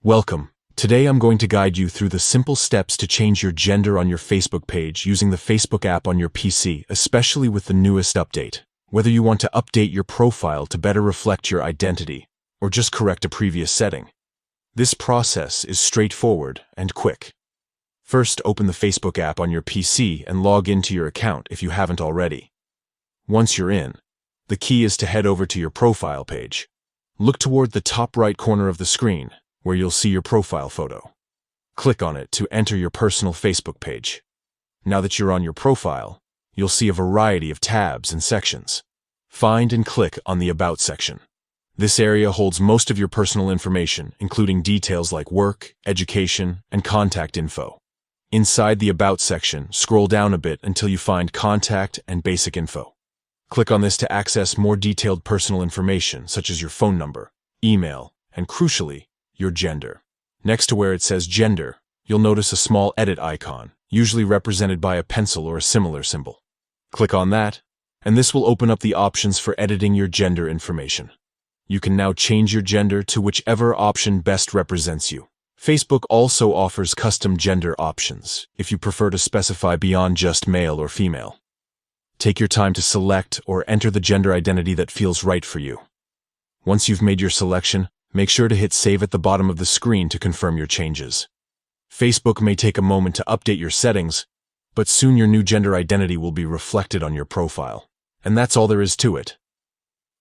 Welcome. Today I'm going to guide you through the simple steps to change your gender on your Facebook page using the Facebook app on your PC, especially with the newest update. Whether you want to update your profile to better reflect your identity, or just correct a previous setting. This process is straightforward and quick. First, open the Facebook app on your PC and log into your account if you haven't already. Once you're in, the key is to head over to your profile page. Look toward the top right corner of the screen, where you'll see your profile photo. Click on it to enter your personal Facebook page. Now that you're on your profile, you'll see a variety of tabs and sections. Find and click on the About section. This area holds most of your personal information, including details like work, education, and contact info. Inside the About section, scroll down a bit until you find Contact and Basic Info. Click on this to access more detailed personal information, such as your phone number, email, and crucially, your gender. Next to where it says Gender, you'll notice a small edit icon, usually represented by a pencil or a similar symbol. Click on that, and this will open up the options for editing your gender information. You can now change your gender to whichever option best represents you. Facebook also offers custom gender options, if you prefer to specify beyond just male or female. Take your time to select or enter the gender identity that feels right for you. Once you've made your selection, make sure to hit Save at the bottom of the screen to confirm your changes. Facebook may take a moment to update your settings, but soon your new gender identity will be reflected on your profile. And that's all there is to it.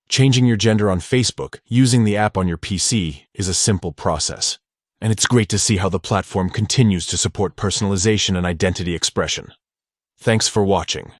Changing your gender on Facebook using the app on your PC is a simple process. And it's great to see how the platform continues to support personalization and identity expression. Thanks for watching.